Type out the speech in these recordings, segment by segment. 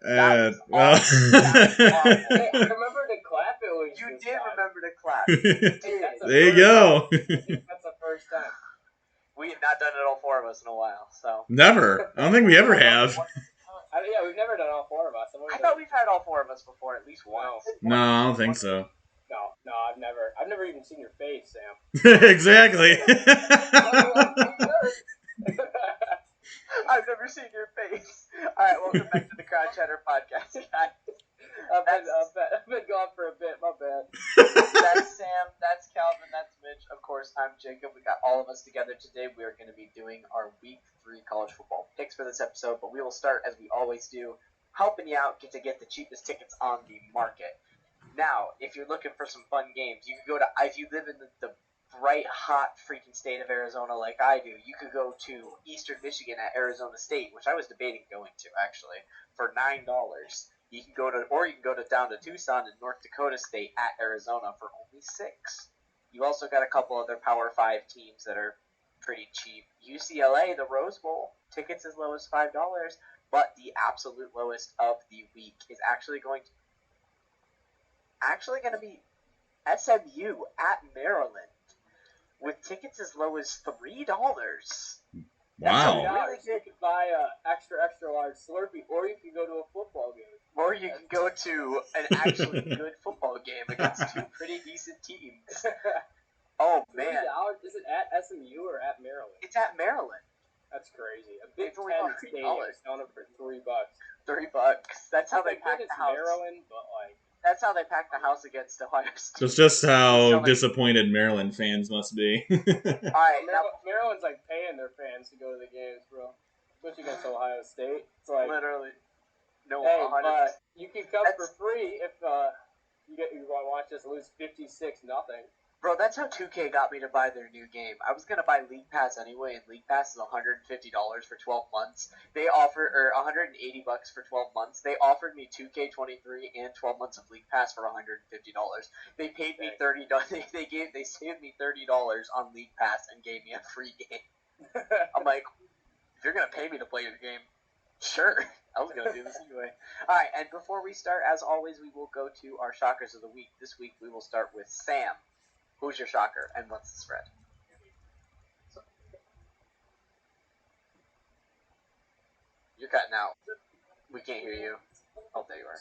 Well. Hey, I remember to clap it when You did remember to clap. There you go. I think that's the first time. We have not done it all four of us in a while, so. Never. I don't think we ever have. Yeah, we've never done all four of us. I thought we've had all four of us before at least once. No, I don't think so. No, I've never even seen your face, Sam. Exactly. I've never seen your face. All right, welcome back to the Crowd Chatter podcast, guys. I've been gone for a bit. My bad. That's Sam. That's Calvin. That's Mitch. Of course, I'm Jacob. We got all of us together today. We are going to be doing our Week 3 college football picks for this episode, but we will start as we always do, helping you out to get the cheapest tickets on the market. Now, if you're looking for some fun games, you can go to, if you live in the bright, hot freaking state of Arizona like I do, you could go to Eastern Michigan at Arizona State, which I was debating going to, actually, for $9. You can go down to Tucson and North Dakota State at Arizona for only $6. You also got a couple other Power 5 teams that are pretty cheap. UCLA, the Rose Bowl, tickets as low as $5, but the absolute lowest of the week is actually going to be SMU at Maryland with tickets as low as $3. Wow. Really, you could buy a extra large Slurpee, or you can go to a football game. Or you can go to an actually good football game against two pretty decent teams. Oh, man. Is it at SMU or at Maryland? It's at Maryland. That's crazy. A Big Ten stadium is selling for $3. $3. That's how they pack the house. Maryland, but that's how they pack the house against Ohio State. That's just how disappointed Maryland fans must be. All right, Maryland's like paying their fans to go to the games, bro. Especially against Ohio State. It's like literally. No, hey, you can come for free if you want to watch us lose 56-0. Bro, that's how 2K got me to buy their new game. I was gonna buy League Pass anyway, and League Pass is $150 for 12 months. They offer $180 for 12 months. They offered me 2K23 and 12 months of League Pass for $150. They paid me $30. They saved me $30 on League Pass and gave me a free game. I'm like, if you're gonna pay me to play your game, sure. I was gonna do this anyway. All right, and before we start, as always, we will go to our shockers of the week. This week we will start with Sam. Who's your shocker, and what's the spread? You're cutting out. We can't hear you. Oh, there you are.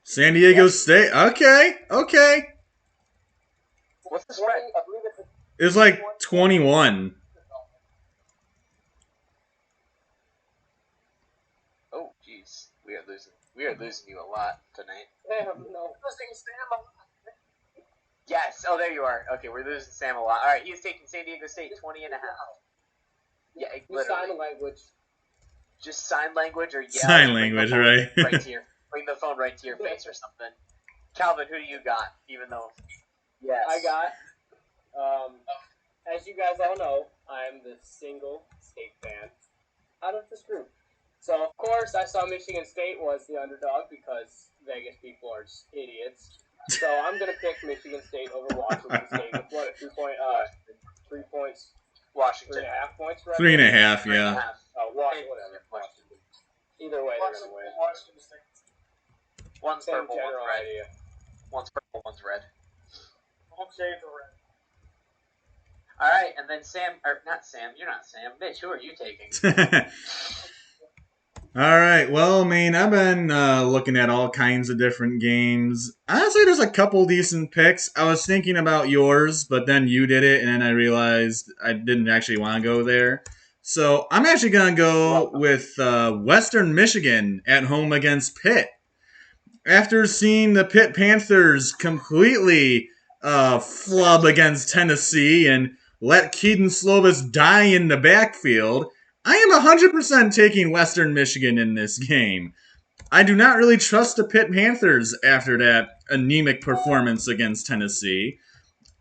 San Diego State. Okay. What's the spread? It's like 21. Oh, jeez. We are losing you a lot tonight. Damn, no. Yes. Oh, there you are. Okay, we're losing Sam a lot. All right, he's taking San Diego State 20.5. Yeah, literally. Sign language. Just sign language or yell. Sign language, right? Right to bring the phone right to your face or something. Calvin, who do you got? Even though. Yes. I got. As you guys all know, I'm the single state fan out of this group. So of course I saw Michigan State was the underdog because Vegas people are just idiots. So I'm gonna pick Michigan State over Washington State. With what, 3 points? Washington. 3.5 points, right? 3.5, yeah. Whatever. Washington. Either way, they're gonna win. Washington State. One's Same purple, one's general red. idea. One's purple, one's red. One's red. All right, and then Sam, or not Sam, you're not Sam. Mitch, who are you taking? All right. Well, I mean, I've been looking at all kinds of different games. Honestly, there's a couple decent picks. I was thinking about yours, but then you did it, and then I realized I didn't actually want to go there. So I'm actually going to go with Western Michigan at home against Pitt. After seeing the Pitt Panthers completely flub against Tennessee and let Keaton Slovis die in the backfield, I am 100% taking Western Michigan in this game. I do not really trust the Pitt Panthers after that anemic performance against Tennessee.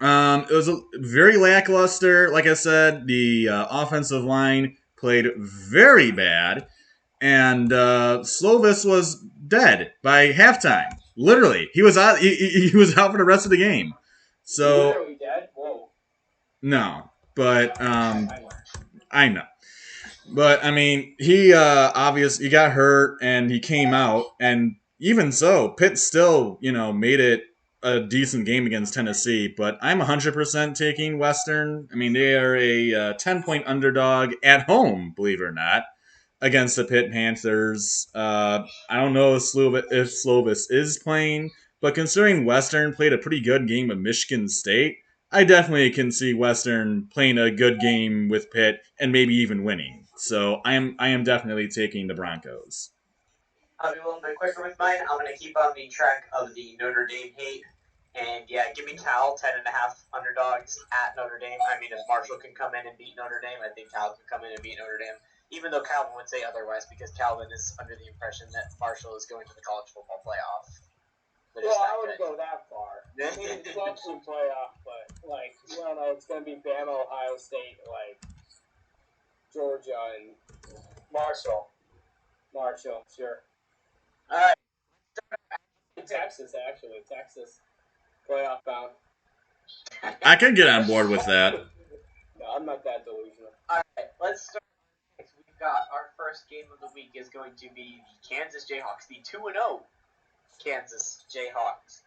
It was very lackluster. Like I said, the offensive line played very bad, and Slovis was dead by halftime. Literally, he was out. He was out for the rest of the game. So Literally dead? Whoa. no, but I know. But I mean, he obviously he got hurt and he came out, and even so, Pitt still made it a decent game against Tennessee. But I'm 100% taking Western. I mean, they are a 10-point underdog at home, believe it or not, against the Pitt Panthers. I don't know if Slovis is playing, but considering Western played a pretty good game with Michigan State, I definitely can see Western playing a good game with Pitt and maybe even winning. So I am definitely taking the Broncos. I'll be a little bit quicker with mine. I'm going to keep on the track of the Notre Dame hate. And yeah, give me Cal, 10.5 underdogs at Notre Dame. I mean, if Marshall can come in and beat Notre Dame, I think Cal can come in and beat Notre Dame. Even though Calvin would say otherwise, because Calvin is under the impression that Marshall is going to the college football playoff. Well, I wouldn't go that far. Clemson playoff, but it's going to be Bama, Ohio State, Georgia, and Marshall, sure. All right. Texas, playoff bound. I could get on board with that. No, I'm not that delusional. All right, let's start. We've got our first game of the week is going to be the Kansas Jayhawks, the 2-0 Kansas Jayhawks,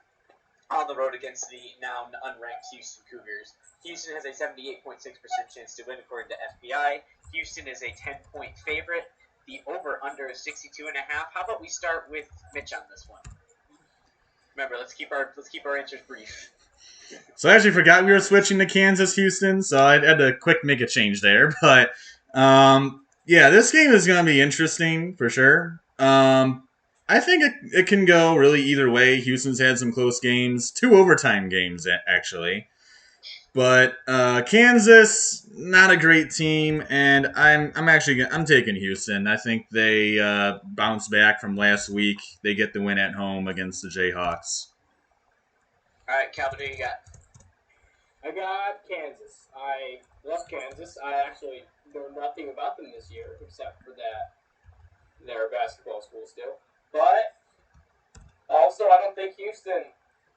on the road against the now unranked Houston Cougars. Houston has a 78.6% chance to win according to FPI. Houston is a 10-point favorite. The over/under is 62.5. How about we start with Mitch on this one? Remember, let's keep our answers brief. So I actually forgot we were switching to Kansas Houston, so I had to quick make a change there. But yeah, this game is going to be interesting for sure. I think it can go really either way. Houston's had some close games, 2 overtime games actually. But Kansas, not a great team, and I'm taking Houston. I think they bounce back from last week. They get the win at home against the Jayhawks. All right, Calvin, who you got? I got Kansas. I love Kansas. I actually know nothing about them this year except for that they're a basketball school still. But also, I don't think Houston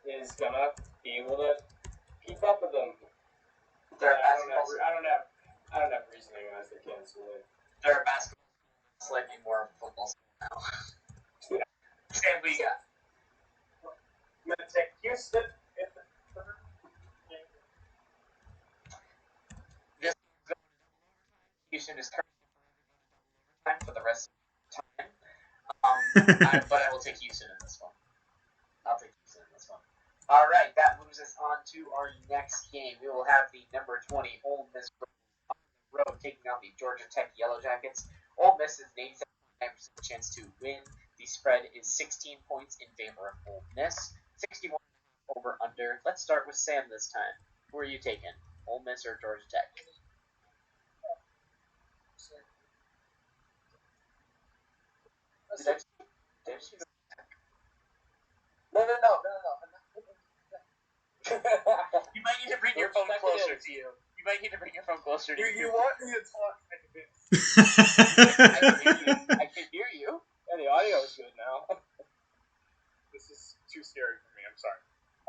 is gonna be able to keep up with them. I don't have reasoning as the Kansas will win. They're a basketball, slightly more football now. Sam, what you got? I'm gonna take Houston. Houston is currently time for the rest of the time. But I will take Houston in this one. I'll take Houston in this one. All right, that moves us on to our next game. We will have the number 20 Ole Miss on the road taking on the Georgia Tech Yellow Jackets. Ole Miss is an 89% chance to win. The spread is 16 points in favor of Ole Miss. 61 over under. Let's start with Sam this time. Who are you taking? Ole Miss or Georgia Tech? No. You might need to bring your phone closer to you. You might need to bring your phone closer to you. You want me to talk? I can hear you. Yeah, the audio is good now. This is too scary for me. I'm sorry.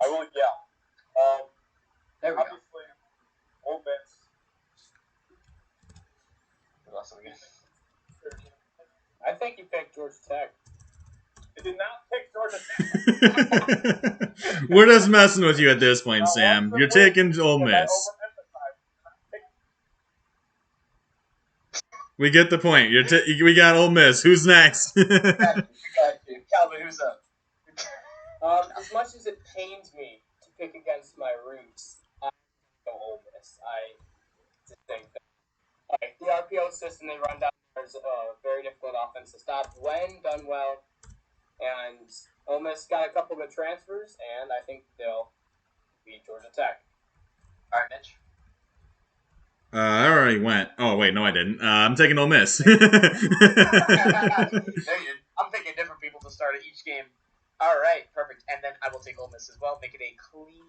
I will yell. There we obviously, Ole Miss. We lost him again. I think you picked Georgia Tech. I did not pick Georgia Tech. We're just messing with you at this point, Sam. You're taking Ole Miss. We get the point. We got Ole Miss. Who's next? We got you. Calvin, who's up? As much as it pains me to pick against my roots, I go Ole Miss. I just think that the RPO system they run down there is a very difficult offense to stop when done well. And Ole Miss got a couple good transfers, and I think they'll beat Georgia Tech. All right, Mitch. I already went. Oh, wait, no, I didn't. I'm taking Ole Miss. I'm picking different people to start at each game. All right, perfect. And then I will take Ole Miss as well. Make it a clean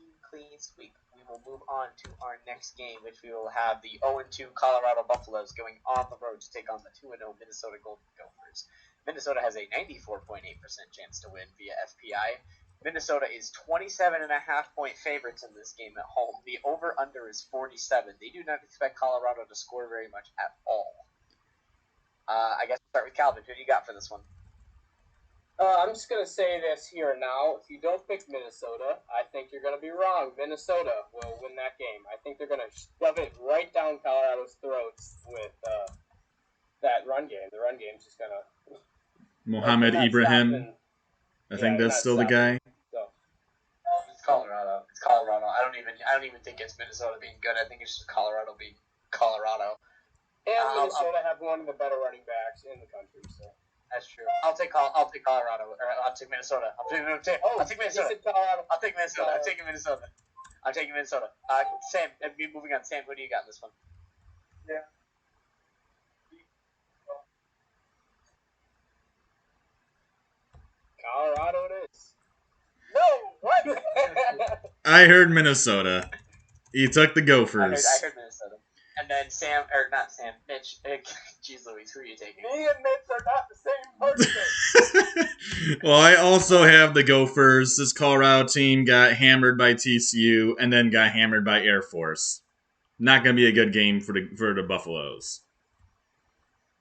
sweep. We will move on to our next game, which we will have the 0-2 Colorado Buffaloes going on the road to take on the 2-0 Minnesota Golden Gophers. Minnesota has a 94.8% chance to win via FPI. Minnesota is 27.5-point favorites in this game at home. The over-under is 47. They do not expect Colorado to score very much at all. I guess we'll start with Calvin. Who do you got for this one? I'm just going to say this here now. If you don't pick Minnesota, I think you're going to be wrong. Minnesota will win that game. I think they're going to shove it right down Colorado's throats with that run game. The run game's just going to... Mohamed Ibrahim. I think that's still the guy. So. It's Colorado. It's Colorado. I don't even think it's Minnesota being good. I think it's just Colorado being Colorado. And Minnesota have one of the better running backs in the country. So. That's true. I'll take Colorado. Or I'll take Minnesota. I'll take Minnesota. I'll take Minnesota. I'm taking Minnesota. Sam, moving on. Sam, who do you got in this one? Yeah. Colorado it is. No, what? I heard Minnesota. He took the Gophers. I heard Minnesota. And then Mitch. Jeez Louise, who are you taking? Me and Mitch are not the same person. Well, I also have the Gophers. This Colorado team got hammered by TCU and then got hammered by Air Force. Not going to be a good game for the Buffaloes.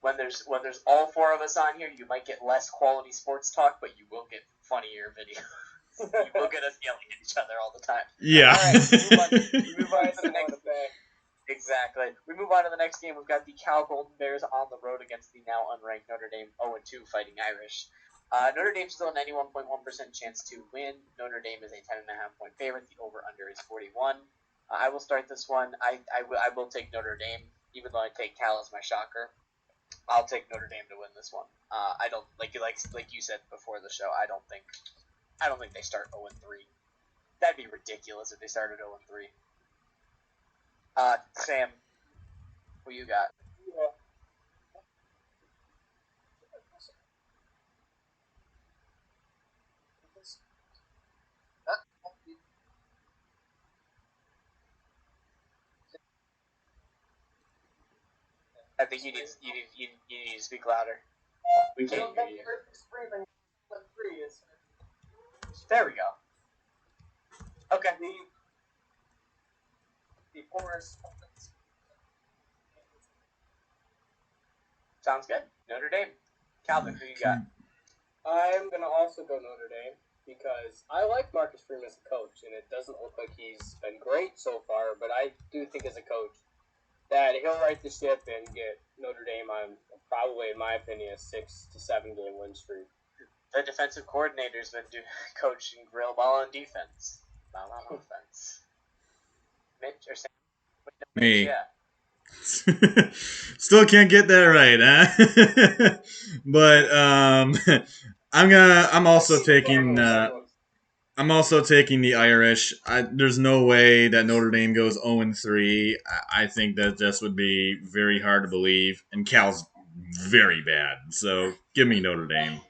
When there's all four of us on here, you might get less quality sports talk, but you will get funnier videos. You will get us yelling at each other all the time. Yeah. All right, we move on to the next. Exactly. We move on to the next game. We've got the Cal Golden Bears on the road against the now unranked Notre Dame 0-2 Fighting Irish. Notre Dame's still a 91.1% chance to win. Notre Dame is a 10.5-point favorite. The over/under is 41. I will start this one. I will take Notre Dame, even though I take Cal as my shocker. I'll take Notre Dame to win this one. I don't like you said before the show. I don't think they start 0-3. That'd be ridiculous if they started 0-3. Sam, who you got? I think you need to speak louder. We can't hear you. There we go. Okay. The Forest. Sounds good. Notre Dame. Calvin, who you got? I'm going to also go Notre Dame because I like Marcus Freeman as a coach, and it doesn't look like he's been great so far, but I do think as a coach that he'll right the ship and get Notre Dame on probably, in my opinion, a 6 to 7 game win streak. The defensive coordinator's been coaching grill ball on defense, not on offense. Mitch or Sam? Me. Yeah. Still can't get that right, huh? But I'm also taking the Irish. There's no way that Notre Dame goes 0-3. I think that this would be very hard to believe, and Cal's very bad. So give me Notre Dame.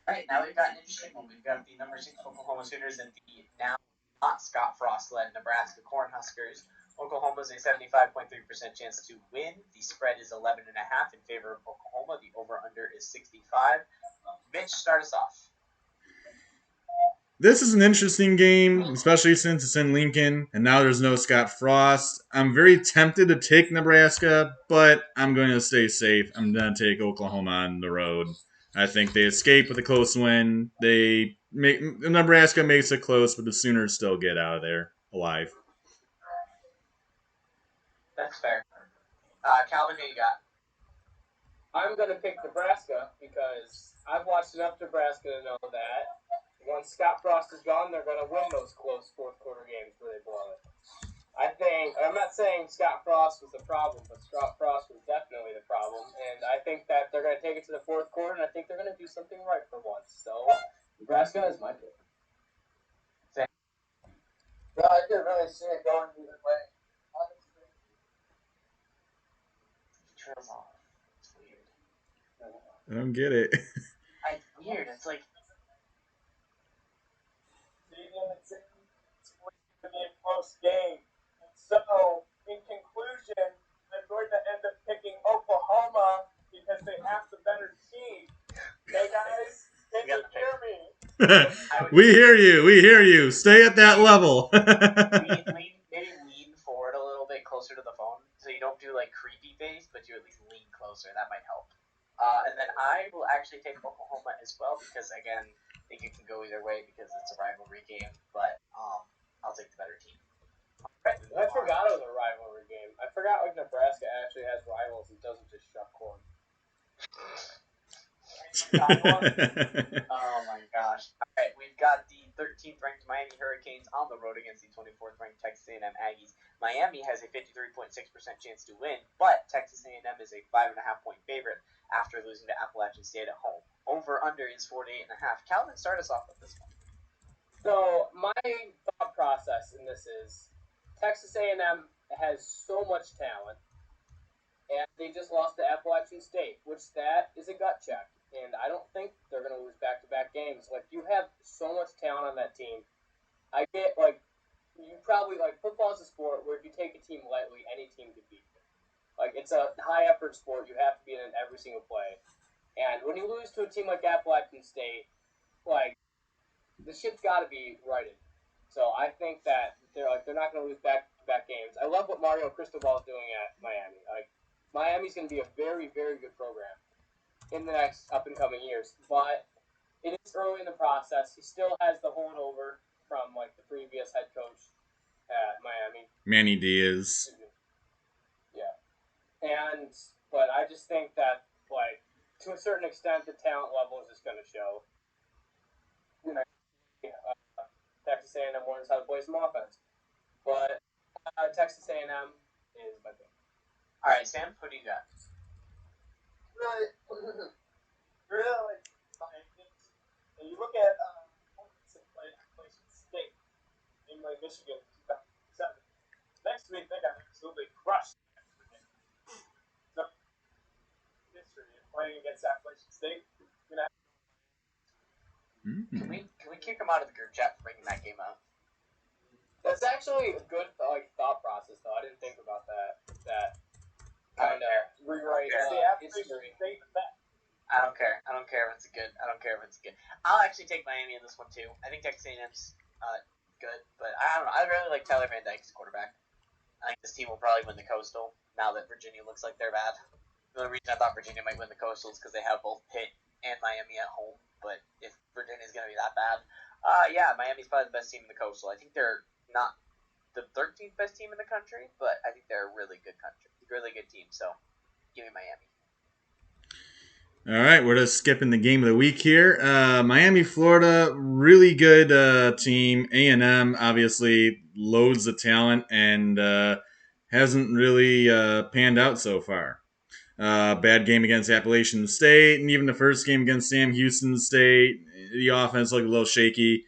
All right, now we've got an interesting one. We've got the number 6 Oklahoma Sooners and the now not Scott Frost-led Nebraska Cornhuskers. Oklahoma's a 75.3% chance to win. The spread is 11.5 in favor of Oklahoma. The over/under is 65. Mitch, start us off. This is an interesting game, especially since it's in Lincoln, and now there's no Scott Frost. I'm very tempted to take Nebraska, but I'm going to stay safe. I'm going to take Oklahoma on the road. I think they escape with a close win. Nebraska makes it close, but the Sooners still get out of there alive. That's fair. Calvin, who you got? I'm going to pick Nebraska because I've watched enough Nebraska to know that once Scott Frost is gone, they're going to win those close fourth quarter games where they blow it. I'm not saying Scott Frost was the problem, but Scott Frost was definitely the problem. And I think that they're going to take it to the fourth quarter, and I think they're going to do something right for once. So, Nebraska is my pick. No, I didn't really see it going either way. It's weird. I don't get it. It's weird. It's like... It's going to be a close game. So, in conclusion, I'm going to end up picking Oklahoma because they have the better team. Hey guys, can you hear me? We hear you. Stay at that level. Maybe lean forward a little bit closer to the phone so you don't do like creepy face. Aggies, but you at least lean closer. That might help. And then I will actually take Oklahoma as well because, again, I think it can go either way because it's a rivalry game, but I'll take the better team. Right, I forgot it was a rivalry game. I forgot like Nebraska actually has rivals and doesn't just shuck corn. Oh my gosh. All right, we've got the 13th ranked Miami Hurricanes on the road against the 24th ranked Texas A&M Aggies. Miami has a 53.6% chance to win, but Texas A&M is a 5.5 point favorite after losing to Appalachian State at home. Over under is 48.5. Calvin, start us off with this one. So my thought process in this is Texas A&M has so much talent, and they just lost to Appalachian State, which that is a gut check. And I don't think they're going to lose back-to-back games. Like, you have so much talent on that team. I get, like, you probably, like, football is a sport where if you take a team lightly, any team can beat you. Like, it's a high-effort sport. You have to be in every single play. And when you lose to a team like Appalachian State, like, the ship's got to be righted. So I think that they're not going to lose back-to-back games. I love what Mario Cristobal is doing at Miami. Like, Miami's going to be a very, very good program in the next up-and-coming years. But it is early in the process. He still has the holdover from, like, the previous head coach at Miami. Manny Diaz. Yeah. But I just think that, like, to a certain extent, the talent level is just going to show. You know, Texas A&M learns how to play some offense. But Texas A&M is my pick. All right, Sam, who do you got? Really, and you look at opponents that played Appalachian State in Michigan in 2007. Next week, they got absolutely crushed. So, history of playing against Appalachian State. Can we kick him out of the group chat for bringing that game up? That's actually a good thought process, though. I didn't think about that. That kind of rewrite history. I don't care. I don't care if it's good. I'll actually take Miami in this one too. I think Texas A&M's good, but I don't know. I really like Tyler Van Dyke's quarterback. I think this team will probably win the Coastal now that Virginia looks like they're bad. The only reason I thought Virginia might win the Coastal is because they have both Pitt and Miami at home. But if Virginia's going to be that bad, yeah, Miami's probably the best team in the Coastal. I think they're not the 13th best team in the country, but I think they're a really good team. So give me Miami. All right, we're just skipping the game of the week here. Miami, Florida, really good team. A&M, obviously, loads of talent and hasn't really panned out so far. Bad game against Appalachian State, and even the first game against Sam Houston State, the offense looked a little shaky.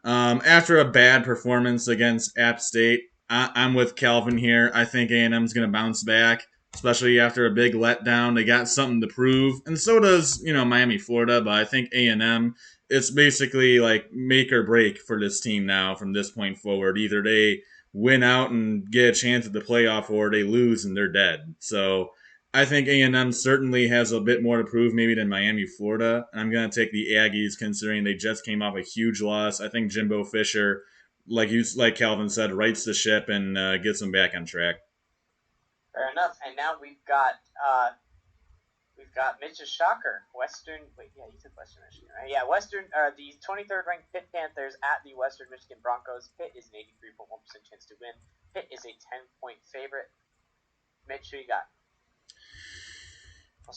After a bad performance against App State, I'm with Calvin here. I think A&M's going to bounce back, especially after a big letdown. They got something to prove, and so does Miami, Florida. But I think A&M, it's basically like make or break for this team now from this point forward. Either they win out and get a chance at the playoff, or they lose and they're dead. So I think A&M certainly has a bit more to prove maybe than Miami, Florida. I'm going to take the Aggies considering they just came off a huge loss. I think Jimbo Fisher, like Calvin said, rights the ship and gets them back on track. Fair enough. And now we've got Mitch's shocker, Western. Wait, yeah, you took Western Michigan, right? Yeah, the 23rd ranked Pitt Panthers at the Western Michigan Broncos. Pitt is an 83.1% chance to win. Pitt is a 10-point favorite. Mitch, who you got?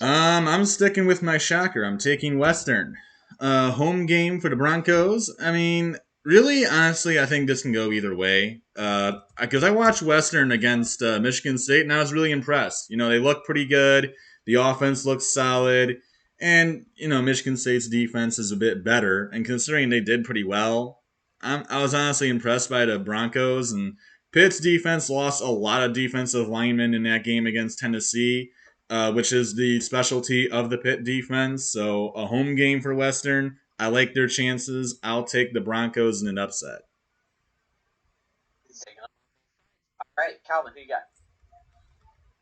I'm sticking with my shocker. I'm taking Western. Home game for the Broncos. I mean, really, honestly, I think this can go either way. Because I watched Western against Michigan State, and I was really impressed. They look pretty good. The offense looks solid. And, Michigan State's defense is a bit better. And considering they did pretty well, I was honestly impressed by the Broncos. And Pitt's defense lost a lot of defensive linemen in that game against Tennessee, which is the specialty of the Pitt defense. So a home game for Western. I like their chances. I'll take the Broncos in an upset. All right, Calvin, who you got?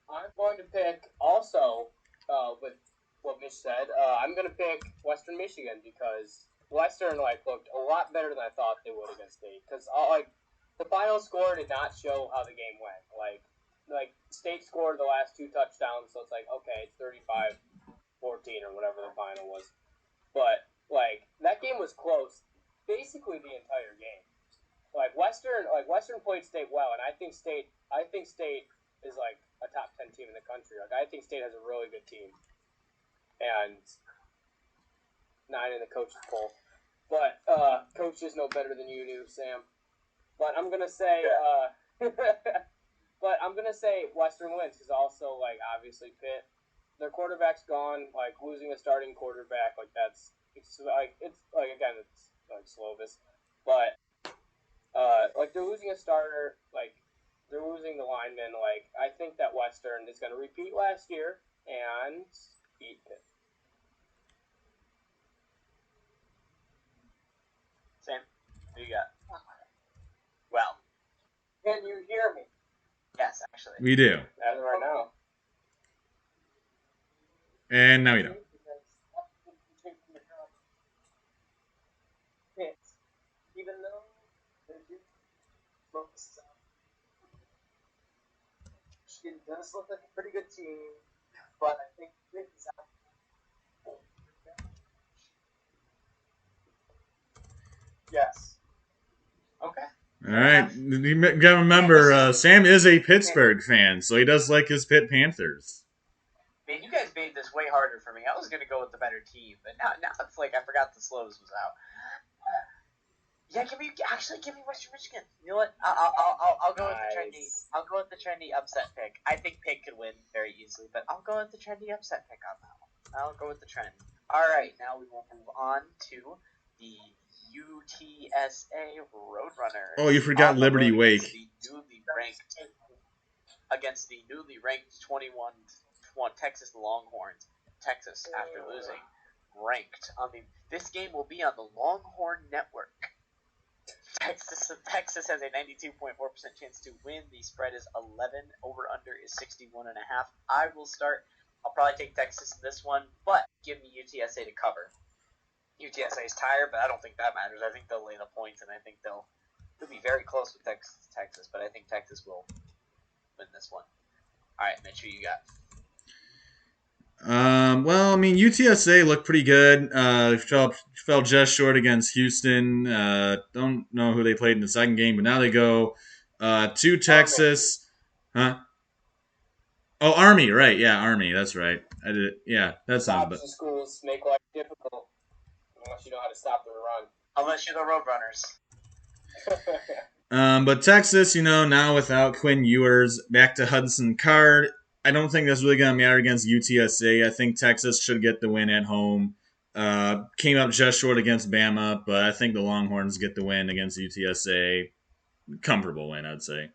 I'm going to pick also with what Mitch said. I'm going to pick Western Michigan because Western looked a lot better than I thought they would against State. Because the final score did not show how the game went. like State scored the last 2 touchdowns, so it's like, okay, it's 35-14 or whatever the final was. But like that game was close basically the entire game. Like Western played State well, and I think State is like a top 10 team in the country. Like I think State has a really good team, and 9 in the coach's poll. But coaches know better than you do, Sam. But I'm gonna say, Western wins because also like obviously Pitt, their quarterback's gone. Like losing a starting quarterback, like it's like Slovis, but like they're losing a starter, like they're losing the lineman. Like I think that Western is gonna repeat last year and beat Pitt. Sam, who you got? Well, Can you hear me? yes, actually. We do. As of right now. And now we don't. Even though they're doing folks, Michigan does look like a pretty good team, but I think it's out. Yes. Okay. All right. You gotta remember, Sam is a Pittsburgh fan, so he does like his Pitt Panthers. Man, you guys made this way harder for me. I was gonna go with the better team, but now it's like I forgot the Slows was out. Yeah, give me Western Michigan. You know what? I'll go with the trendy. I'll go with the trendy upset pick. I think Pitt could win very easily, but I'll go with the trendy upset pick on that one. I'll go with the trend. All right, now we will move on to the UTSA Roadrunners. Oh, you forgot Liberty Wake. Against the newly ranked 21 Texas Longhorns. Texas, after losing, ranked on this game will be on the Longhorn Network. Texas has a 92.4% chance to win. The spread is 11. Over under is 61.5. I will start. I'll probably take Texas in this one, but give me UTSA to cover. UTSA is tired, but I don't think that matters. I think they'll lay the points, and I think they'll be very close with Texas, but I think Texas will win this one. All right, Mitch, who you got? Well, I mean, UTSA looked pretty good. Fell just short against Houston. Don't know who they played in the second game, but now they go to Texas. Huh? Oh, Army, right? Yeah, Army. That's right. I did. Yeah, that sounds Option schools make life difficult unless you know how to stop the run. Unless you're the Roadrunners. But Texas, now without Quinn Ewers, back to Hudson Card. I don't think that's really going to matter against UTSA. I think Texas should get the win at home. Came up just short against Bama, but I think the Longhorns get the win against UTSA. Comfortable win, I'd say.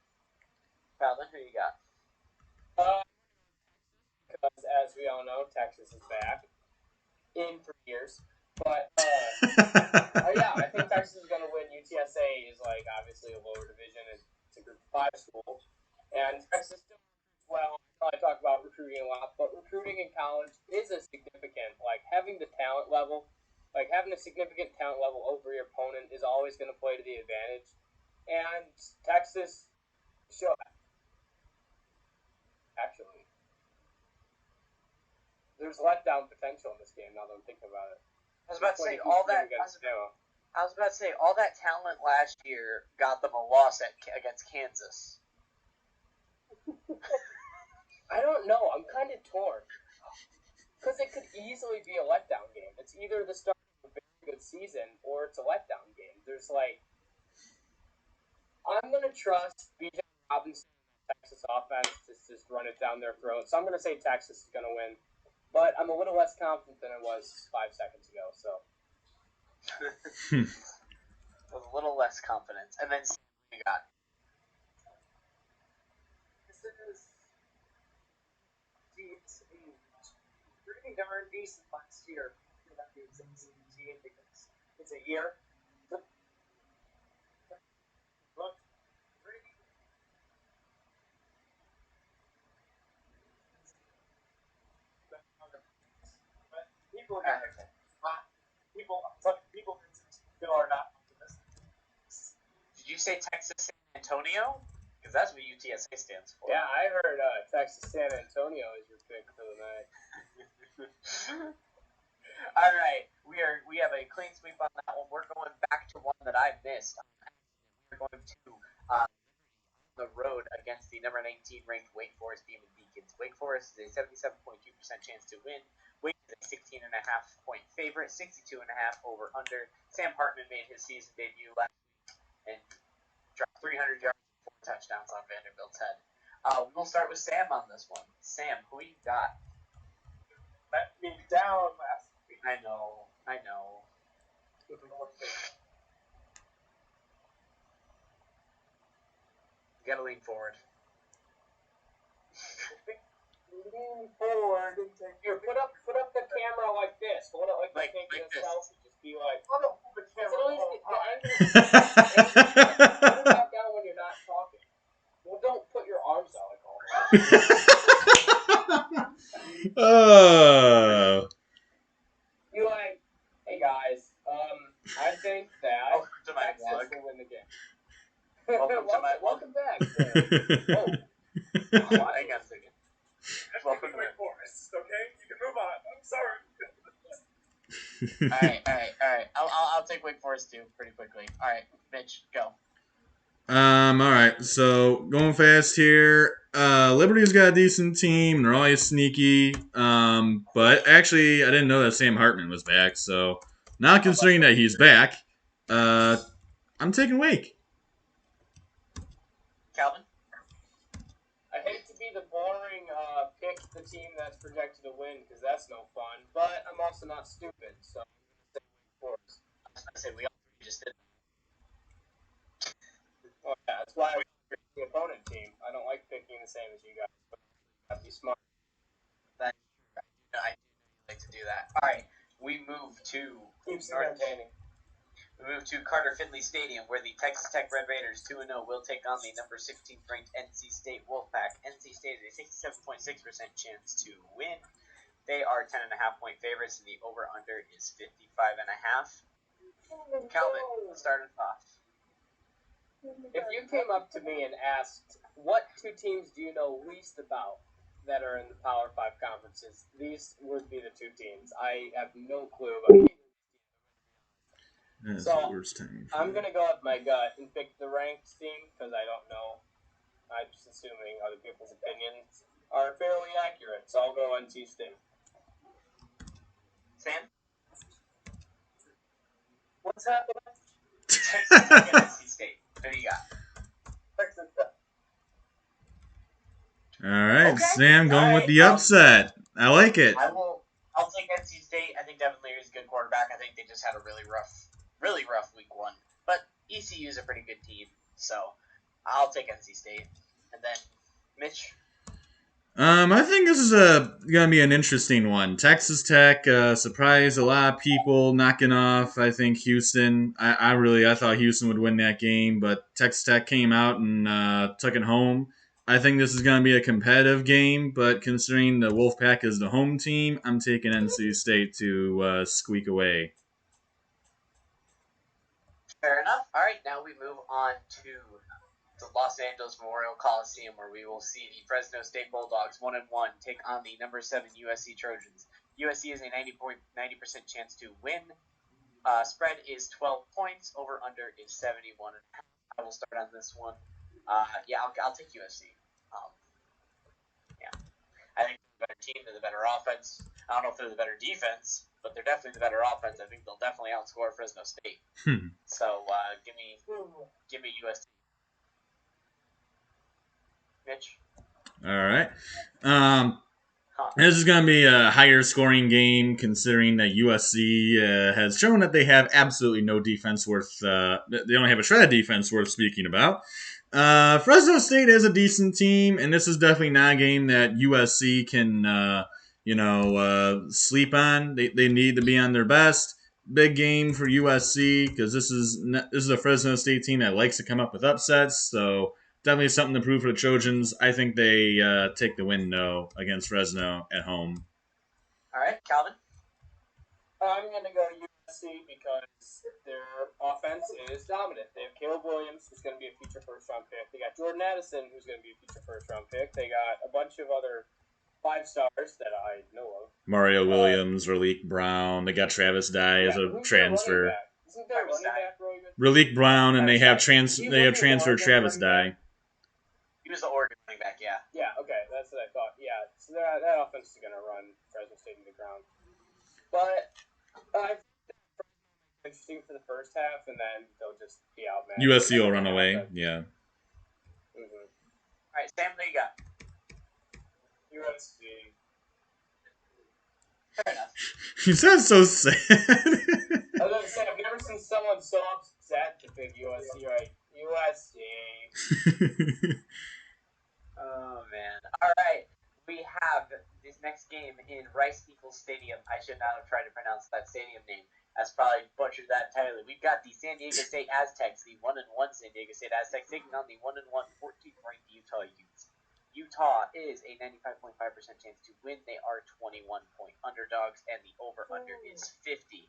Calvin, who you got? Because as we all know, Texas is back in 3 years. But yeah, I think Texas is going to win. UTSA is like obviously a lower division. It's a Group 5 school, and Texas still recruits well. I talk about recruiting a lot, but recruiting in college is a significant, like having the talent level, like having a significant talent level over your opponent is always going to play to the advantage. And Texas show actually there's letdown potential in this game now that I'm thinking about it. I was about to say all that talent last year got them a loss against Kansas. I don't know. I'm kind of torn because it could easily be a letdown game. It's either the start of a very good season or it's a letdown game. There's like, I'm gonna trust B.J. Robinson and Texas offense to just run it down their throat. So I'm gonna say Texas is gonna win, but I'm a little less confident than I was 5 seconds ago. So. With a little less confidence, and then you got. This is pretty darn decent last year for that team because it's a year. Look, people still are not optimistic. Did you say Texas San Antonio? Because that's what UTSA stands for. Yeah, I heard Texas San Antonio is your pick for the night. All right, we have a clean sweep on that one. We're going back to one that I missed. We're going to the road against the number 19 ranked Wake Forest Demon Deacons. Wake Forest is a 77.2% chance to win. Wake is a 16.5 point favorite, 62.5 over under. Sam Hartman made his season debut last week and dropped 300 yards and 4 touchdowns on Vanderbilt's head. We'll start with Sam on this one. Sam, who you got? Let me down last week. I know. You gotta lean forward. Lean forward and take Here, put up the camera like this. Hold it like taking a this. selfie. Just be like. I don't hold the It's camera always all the high. angle. Put it back down when you're not talking. Well, don't put your arms out like all that. Oh. You like, hey guys, I think that Welcome to my Texas vlog. will win the game. Welcome to my Welcome back. Oh, hang on a second. Welcome to my Wake Forest, okay? You can move on. I'm sorry. All right. I'll take Wake Forest too pretty quickly. All right, Mitch, go. All right, so going fast here. Liberty's got a decent team. They're always sneaky. But actually, I didn't know that Sam Hartman was back. So now considering that he's back, I'm taking Wake. Calvin? I hate to be the boring pick the team that's projected to win because that's no fun. But I'm also not stupid, so I'm going to say Wake Forest. I was going to say, we all just did. Oh yeah, that's why I pick the opponent team. I don't like picking the same as you guys, but you have to be smart. I do like to do that. All right, we move to Keeps it entertaining. We move to Carter Finley Stadium, where the Texas Tech Red Raiders 2-0 will take on the number 16th ranked NC State Wolfpack. NC State is a 67.6% chance to win. They are 10.5 point favorites, and the over/under is 55.5. Calvin, start us off. If you came up to me and asked, what 2 teams do you know least about that are in the Power 5 conferences, these would be the 2 teams. I have no clue about it. That's So, the worst time. I'm going to go with my gut and pick the ranked team because I don't know. I'm just assuming other people's opinions are fairly accurate, so I'll go NC State. Sam? What's happening? Texas Tech and NC State. Who do you got? Texas Tech. All right, Okay. Sam going All with right, the upset. I like it. I'll take NC State. I think Devin Leary is a good quarterback. I think they just had a really rough week 1. But ECU is a pretty good team, so I'll take NC State. And then Mitch. I think this is gonna be an interesting one. Texas Tech surprised a lot of people, knocking off I think Houston. I thought Houston would win that game, but Texas Tech came out and took it home. I think this is gonna be a competitive game, but considering the Wolfpack is the home team, I'm taking NC State to squeak away. Fair enough. All right, now we move on to the Los Angeles Memorial Coliseum, where we will see the Fresno State Bulldogs 1-1 take on the number 7 USC Trojans. USC is a 90% chance to win. Spread is 12 points. Over under is 71. I will start on this one. I'll take USC. I think they're the better team. They're the better offense. I don't know if they're the better defense, but they're definitely the better offense. I think they'll definitely outscore Fresno State. So give me USC. Mitch. All right. This is going to be a higher scoring game, considering that USC has shown that they have absolutely no defense worth. They don't have a shred of defense worth speaking about. Fresno State is a decent team, and this is definitely not a game that USC can, sleep on. They need to be on their best. Big game for USC because this is a Fresno State team that likes to come up with upsets. So definitely something to prove for the Trojans. I think they take the win, though, against Fresno at home. All right, Calvin. I'm going to go USC USC because their offense is dominant. They have Caleb Williams, who's going to be a future first-round pick. They got Jordan Addison, who's going to be a future first-round pick. They got a bunch of other 5 stars that I know of. Mario Williams, Raleek Brown. They got Travis Dye as a who's transfer. Isn't their running back really good? Raleek Brown, and they have transfer Travis Dye. He was the Oregon running back, yeah. Yeah, okay, that's what I thought. Yeah, so that offense is going to run Fresno State into the ground. But I think interesting for the first half, and then they'll just be out, man. USC will run away, yeah. Mm-hmm. All right, Sam, what you got? USC. Fair enough. You sound so sad. I was going to say, I've never seen someone so upset to pick USC, right? USC. Oh, man. All right. We have this next game in Rice-Eagles Stadium. I should not have tried to pronounce that stadium name. That's probably butchered that entirely. We've got the San Diego State Aztecs, the 1-1 San Diego State Aztecs, taking on the 1-1 14th-ranked Utah Utes. Utah is a 95.5% chance to win. They are 21-point underdogs, and the over-under is 50.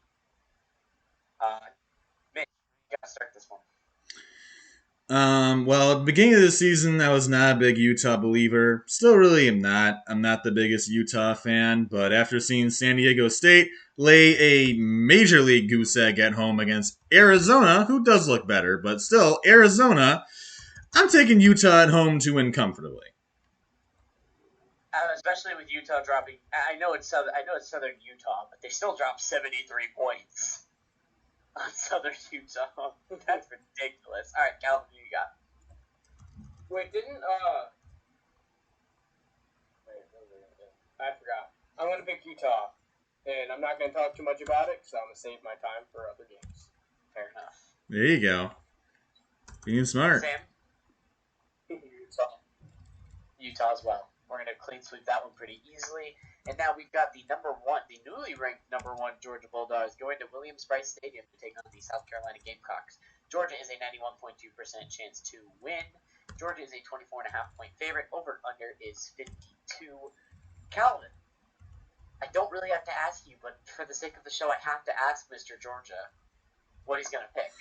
Mitch, you got to start this one. Well, at the beginning of the season, I was not a big Utah believer. Still really am not. I'm not the biggest Utah fan, but after seeing San Diego State lay a major league goose egg at home against Arizona, who does look better, but still, Arizona, I'm taking Utah at home to win comfortably. Especially with Utah dropping, I know it's Southern Utah, but they still dropped 73 points on Southern Utah. That's ridiculous. All right, Calvin, who you got? Wait, I forgot. I'm going to pick Utah, and I'm not going to talk too much about it because I'm going to save my time for other games. Fair enough. There you go. Being smart. Sam? Utah. Utah as well. We're going to clean sweep that one pretty easily. And now we've got the newly ranked number 1 Georgia Bulldogs going to Williams-Brice Stadium to take on the South Carolina Gamecocks. Georgia is a 91.2% chance to win. Georgia is a 24.5-point favorite. Over-under is 52. Calvin, I don't really have to ask you, but for the sake of the show, I have to ask Mr. Georgia what he's going to pick.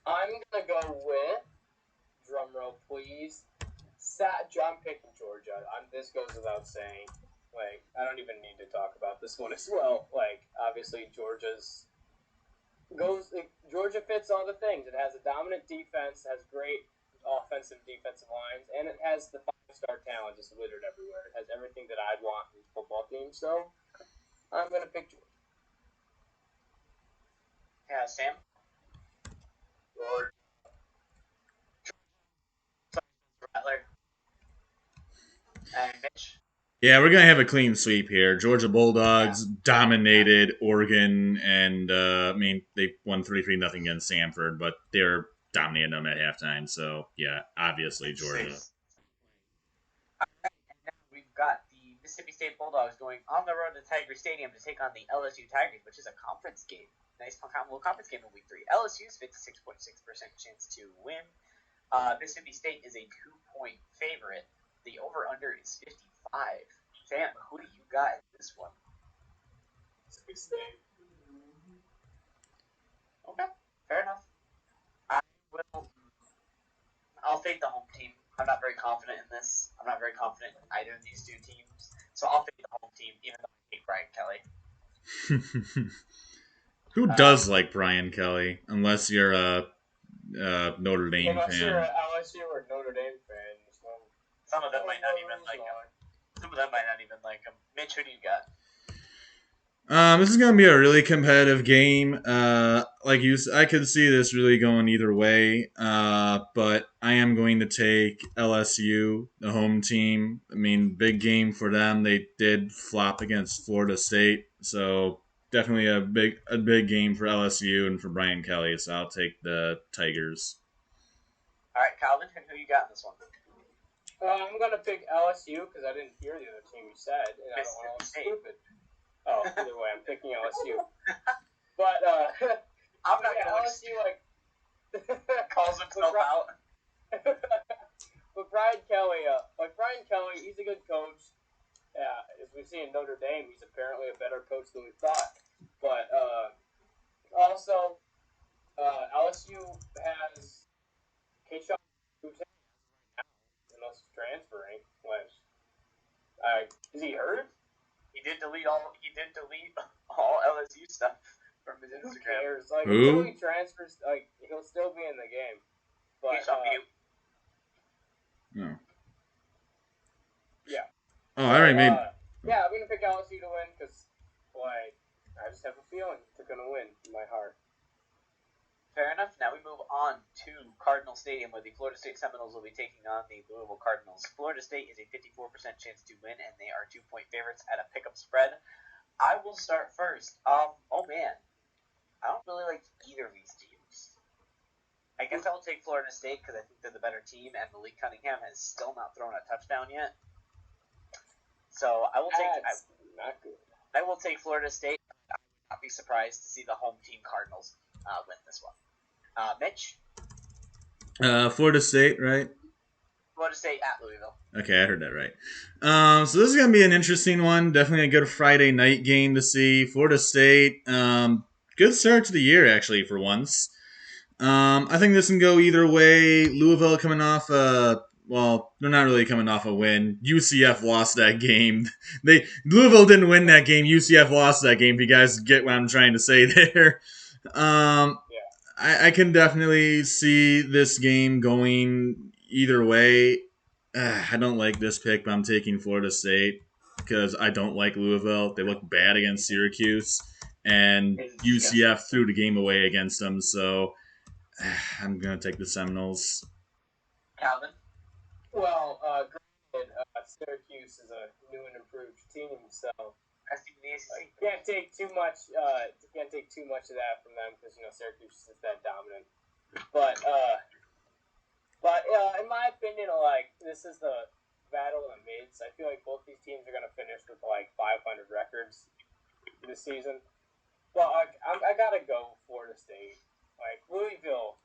I'm going to go with, drumroll please, I'm picking Georgia. This goes without saying. Like, I don't even need to talk about this one as well. Like, obviously, Georgia fits all the things. It has a dominant defense, has great offensive, defensive lines, and it has the 5-star talent just littered everywhere. It has everything that I'd want in a football team. So, I'm going to pick Georgia. Yeah, Sam? Georgia. Rattler. And Mitch? Yeah, we're going to have a clean sweep here. Georgia Bulldogs dominated Oregon, and, they won 3-0 against Samford, but they're dominating them at halftime. So, yeah, obviously Georgia. All right, and now we've got the Mississippi State Bulldogs going on the road to Tiger Stadium to take on the LSU Tigers, which is a conference game. Nice little conference game in Week 3. LSU's 56.6% chance to win. Mississippi State is a 2-point favorite. The over-under is 55. Sam, who do you got in this one? Mississippi State. Okay, fair enough. I'll take the home team. I'm not very confident in this. I'm not very confident in either of these two teams. So I'll take the home team, even though I hate Brian Kelly. Who does like Brian Kelly? Unless you're a Notre Dame fan. Unless you're an LSU or Notre Dame fan. Some of them might not even like him. Mitch, who do you got? This is going to be a really competitive game. I could see this really going either way. But I am going to take LSU, the home team. I mean, big game for them. They did flop against Florida State, so definitely a big game for LSU and for Brian Kelly. So I'll take the Tigers. All right, Calvin, who you got in this one? I'm going to pick LSU because I didn't hear the other team you said, and I don't want to look stupid. Oh, either way, I'm picking LSU. But I'm not going to LSU calls himself out. But Brian Kelly, he's a good coach. As we see in Notre Dame, he's apparently a better coach than we thought. But also, LSU has Keyshawn unless he's transferring. Which, is he hurt? He did delete all LSU stuff from his Who Instagram. cares? Like, Who? until he transfers, like, he'll still be in the game. But, He's on mute. No. Yeah. Oh, I already made. Yeah, I'm gonna pick LSU to win because, like, I just have a feeling they're gonna win in my heart. Fair enough. Now we move on to Cardinal Stadium, where the Florida State Seminoles will be taking on the Louisville Cardinals. Florida State is a 54% chance to win, and they are 2-point favorites at a pick-up spread. I will start first. Oh man, I don't really like either of these teams. I guess I will take Florida State because I think they're the better team, and Malik Cunningham has still not thrown a touchdown yet. So I will take. Not good. I will take Florida State. I would not be surprised to see the home team Cardinals win this one. Mitch? Florida State, right? Florida State at Louisville. Okay, I heard that right. So this is going to be an interesting one. Definitely a good Friday night game to see. Florida State, good start to the year, actually, for once. I think this can go either way. Louisville coming off well, they're not really coming off a win. UCF lost that game. Louisville didn't win that game. UCF lost that game. If you guys get what I'm trying to say there. I can definitely see this game going either way. I don't like this pick, but I'm taking Florida State because I don't like Louisville. They look bad against Syracuse, and UCF threw the game away against them. So I'm gonna take the Seminoles. Calvin? Well, granted, Syracuse is a new and improved team, so can't take too much. Can't take too much of that from them because Syracuse is that dominant. But in my opinion, like, this is the battle of the mids. I feel like both these teams are gonna finish with like 500 records this season. But I gotta go Florida State. Like, Louisville,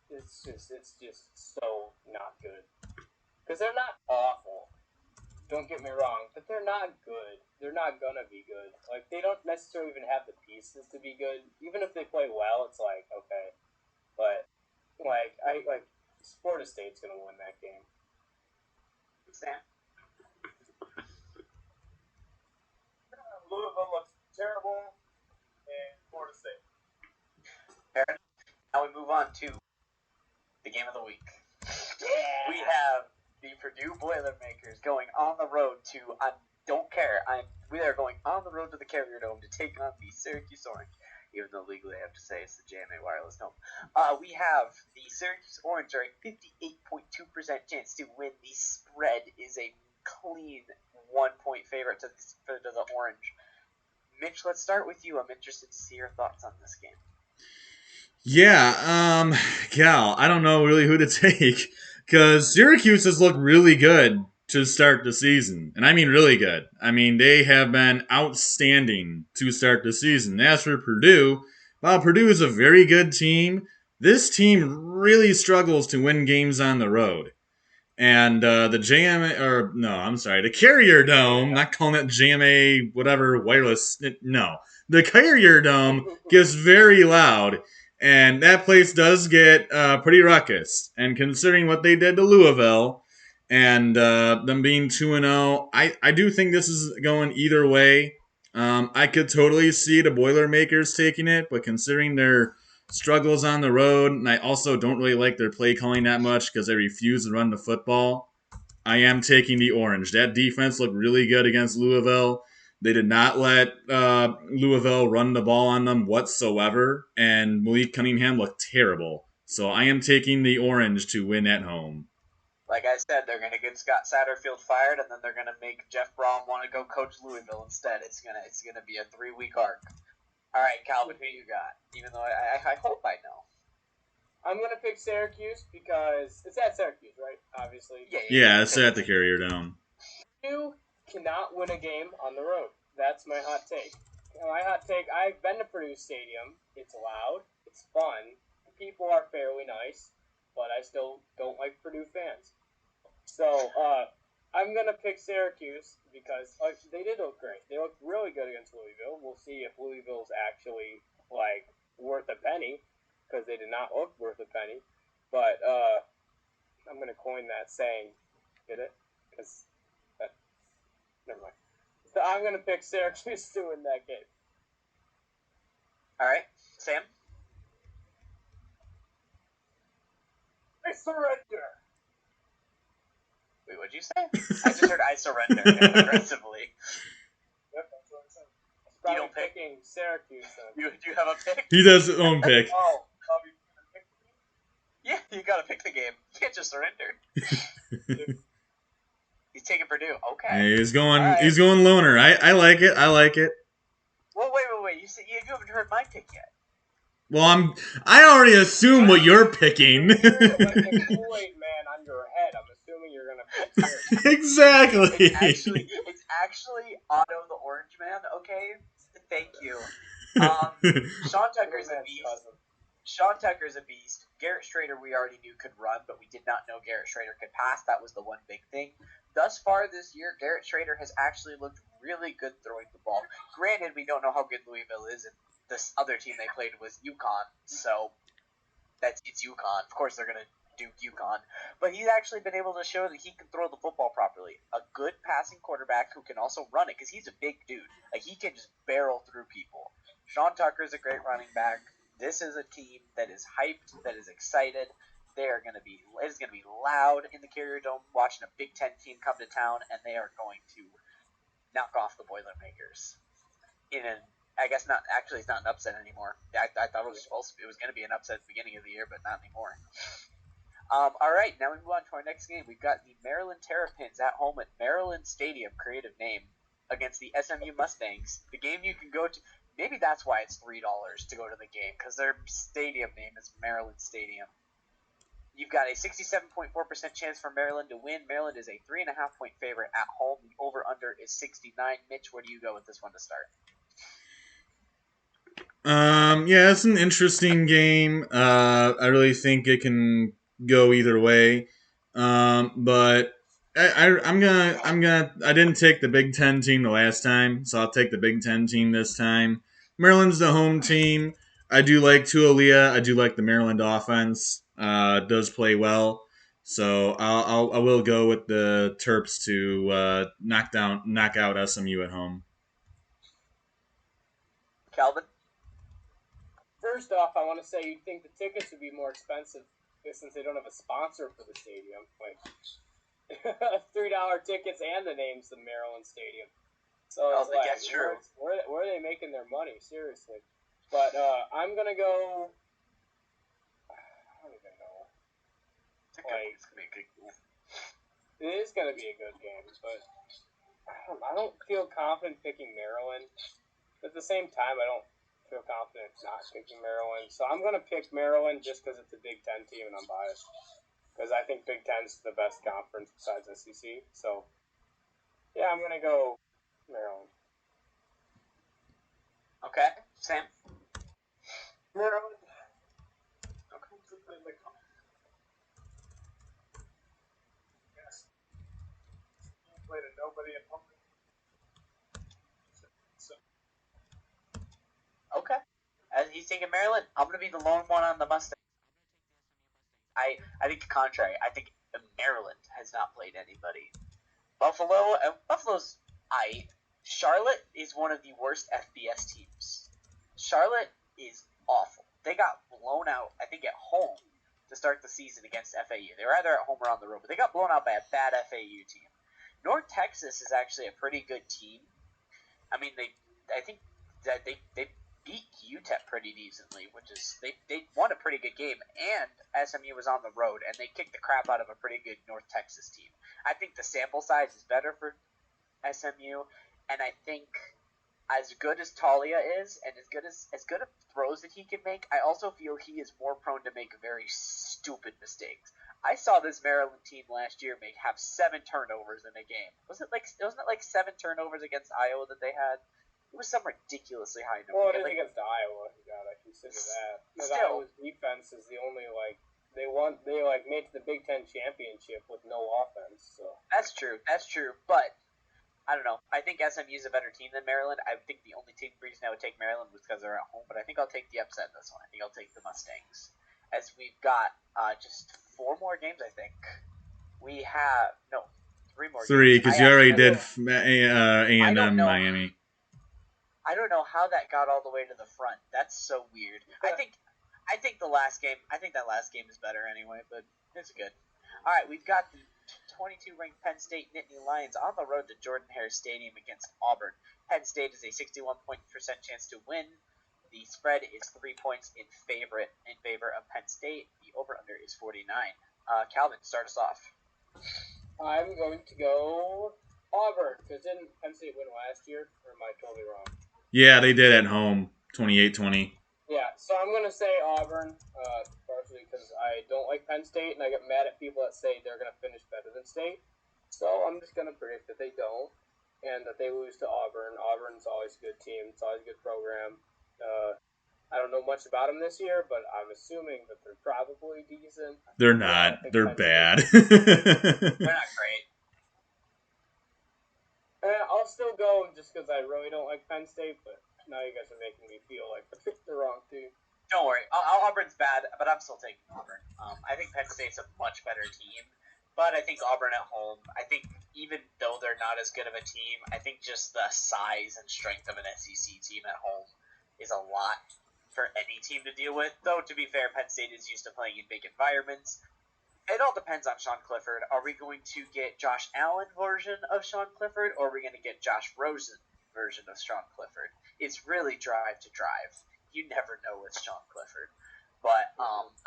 it's just so not good. Because they're not awful. Don't get me wrong, but they're not good. They're not gonna be good. Like, they don't necessarily even have the pieces to be good. Even if they play well, it's like, okay. But Florida State's gonna win that game. Sam? Louisville looks terrible, and Florida State. Fair enough. Now we move on to the game of the week. Yeah! We have the Purdue Boilermakers going on the road to, I don't care, we are going on the road to the Carrier Dome to take on the Syracuse Orange, even though legally I have to say it's the JMA Wireless Dome. We have the Syracuse Orange are a 58.2% chance to win. The spread is a clean 1-point favorite to the Orange. Mitch, let's start with you. I'm interested to see your thoughts on this game. Yeah, Cal, I don't know really who to take because Syracuse has looked really good to start the season. And I mean really good. I mean, they have been outstanding to start the season. As for Purdue, while Purdue is a very good team, this team really struggles to win games on the road. And the Carrier Dome, not calling it JMA, whatever, wireless, no. The Carrier Dome gets very loud. And that place does get pretty ruckus. And considering what they did to Louisville and them being 2-0, I do think this is going either way. I could totally see the Boilermakers taking it, but considering their struggles on the road, and I also don't really like their play calling that much because they refuse to run the football, I am taking the Orange. That defense looked really good against Louisville. They did not let Louisville run the ball on them whatsoever, and Malik Cunningham looked terrible. So I am taking the Orange to win at home. Like I said, they're going to get Scott Satterfield fired, and then they're going to make Jeff Brom want to go coach Louisville instead. It's gonna be a 3-week arc. All right, Calvin, who you got? Even though I hope I know. I'm going to pick Syracuse because it's at Syracuse, right? Obviously. Yeah, it's at the Carrier Dome. You cannot win a game on the road. That's my hot take. My hot take, I've been to Purdue Stadium. It's loud. It's fun. The people are fairly nice, but I still don't like Purdue fans. So, I'm gonna pick Syracuse because they did look great. They looked really good against Louisville. We'll see if Louisville's actually like worth a penny because they did not look worth a penny. But I'm gonna coin that saying, get it? Because never mind. So I'm gonna pick Syracuse to win that game. All right, Sam. I surrender. Wait, what'd you say? I just heard I surrender aggressively. Yep, that's what I said. You don't pick? Picking Syracuse. You have a pick? He does his own pick. Oh, Bobby, you gonna pick me? Yeah, you gotta pick the game. You can't just surrender. He's taking Purdue. Okay. He's going. All right. He's going loner. I like it. I like it. Well, wait. You haven't heard my pick yet. Well, I already assume what you're picking. Like the Kool-Aid man on your head. I'm assuming you're gonna pick Syracuse. Exactly. It's actually Otto the Orange Man. Okay. Thank you. Sean Tucker's a beast. Sean Tucker's a beast. Garrett Schrader we already knew could run, but we did not know Garrett Schrader could pass. That was the one big thing. Thus far this year, Garrett Schrader has actually looked really good throwing the ball. Granted, we don't know how good Louisville is, and this other team they played was UConn, so it's UConn. Of course they're going to duke UConn. But he's actually been able to show that he can throw the football properly. A good passing quarterback who can also run it, because he's a big dude. Like, he can just barrel through people. Sean Tucker is a great running back. This is a team that is hyped, that is excited. It's going to be loud in the Carrier Dome watching a Big Ten team come to town, and they are going to knock off the Boilermakers. I guess not. Actually, it's not an upset anymore. I thought it was going to be an upset at the beginning of the year, but not anymore. All right, now we move on to our next game. We've got the Maryland Terrapins at home at Maryland Stadium, creative name, against the SMU Mustangs. The game you can go to. Maybe that's why it's $3 to go to the game, because their stadium name is Maryland Stadium. You've got a 67.4% chance for Maryland to win. Maryland is a 3.5-point favorite at home. The over-under is 69. Mitch, where do you go with this one to start? Yeah, it's an interesting game. I really think it can go either way. But I didn't take the Big Ten team the last time, so I'll take the Big Ten team this time. Maryland's the home team. I do like Tualia. I do like the Maryland offense. Does play well. So I will go with the Terps to knock out SMU at home. Calvin? First off, I want to say you'd think the tickets would be more expensive since they don't have a sponsor for the stadium. Like $3 tickets and the name's the Maryland Stadium. So it's like, that's true. Where are they making their money? Seriously. But I'm gonna go. I don't even know. It's going to be a good game. It is gonna be a good game, but I don't feel confident picking Maryland. At the same time, I don't feel confident not picking Maryland. So I'm going to pick Maryland just because it's a Big Ten team and I'm biased. Because I think Big Ten's the best conference besides SEC. So, yeah, I'm going to go Maryland. Okay. Sam? Maryland. Okay. Yes. You played a nobody at home. Okay. As he's taking Maryland, I'm going to be the lone one on the Mustangs. I think the contrary. I think Maryland has not played anybody. Buffalo's Charlotte is one of the worst FBS teams. Charlotte is awful. They got blown out, I think, at home to start the season against FAU. They were either at home or on the road, but they got blown out by a bad FAU team. North Texas is actually a pretty good team. I mean, I think that they beat UTEP pretty decently, which is they won a pretty good game, and SMU was on the road, and they kicked the crap out of a pretty good North Texas team. I think the sample size is better for SMU, and I think as good as Talia is, and as good of throws that he can make, I also feel he is more prone to make very stupid mistakes. I saw this Maryland team last year have 7 turnovers in a game. Wasn't it like 7 turnovers against Iowa that they had? It was some ridiculously high number. Well, it is against Iowa. You gotta consider that. Because Iowa's defense is the only They made it to the Big Ten championship with no offense. So That's true. But I don't know. I think SMU is a better team than Maryland. I think the only reason I would take Maryland was because they're at home. But I think I'll take the upset in this one. I think I'll take the Mustangs. As we've got just 4 more games, I think. We have 3 more. 3, games. because you already did I don't A&M know. Miami. I don't know how that got all the way to the front. That's so weird. I think the last game. I think that last game is better anyway, but it's good. All right, we've got the 22 ranked Penn State Nittany Lions on the road to Jordan-Hare Stadium against Auburn. Penn State is a 61% chance to win. The spread is 3 points in favor of Penn State. The over/under is 49. Calvin, start us off. I'm going to go Auburn, because didn't Penn State win last year? Or am I totally wrong? Yeah, they did at home, 28-20. Yeah, so I'm going to say Auburn, partially because I don't like Penn State, and I get mad at people that say they're going to finish better than State. So I'm just going to predict that they don't, and that they lose to Auburn. Auburn's always a good team. It's always a good program. I don't know much about them this year, but I'm assuming that they're probably decent. They're not. They're bad. They're not great. I'll still go just because I really don't like Penn State, but now you guys are making me feel like I picked the wrong team. Don't worry. Auburn's bad, but I'm still taking Auburn. I think Penn State's a much better team, but I think Auburn at home, I think even though they're not as good of a team, I think just the size and strength of an SEC team at home is a lot for any team to deal with. Though, to be fair, Penn State is used to playing in big environments. It all depends on Sean Clifford. Are we going to get Josh Allen version of Sean Clifford, or are we going to get Josh Rosen version of Sean Clifford? It's really drive to drive. You never know with Sean Clifford. But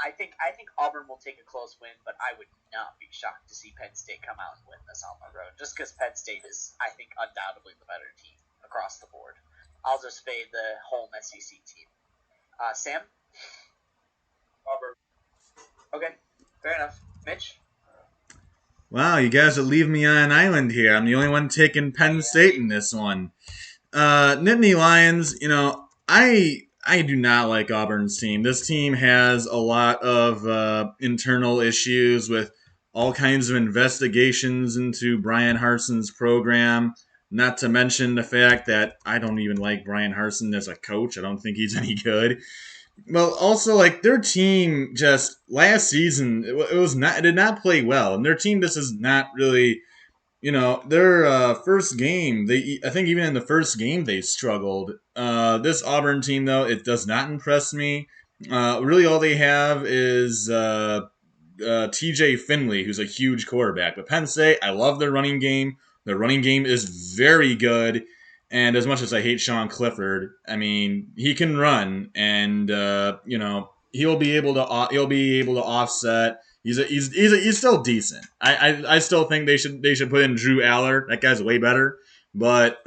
I think Auburn will take a close win, but I would not be shocked to see Penn State come out and win this on the road, just because Penn State is, I think, undoubtedly the better team across the board. I'll just fade the home SEC team. Sam? Auburn. Okay, fair enough. Mitch? Wow, you guys are leaving me on an island here. I'm the only one taking Penn State in this one. Nittany Lions, I do not like Auburn's team. This team has a lot of internal issues with all kinds of investigations into Brian Harson's program. Not to mention the fact that I don't even like Brian Harsin as a coach. I don't think he's any good. Well, also like their team just last season it did not play well, and their team just is not really. Their first game, I think even in the first game they struggled. This Auburn team, though, it does not impress me. Really, all they have is T.J. Finley, who's a huge quarterback. But Penn State, I love their running game. Their running game is very good. And as much as I hate Sean Clifford, I mean, he can run, and he'll be able to offset. He's still decent. I still think they should put in Drew Aller. That guy's way better. But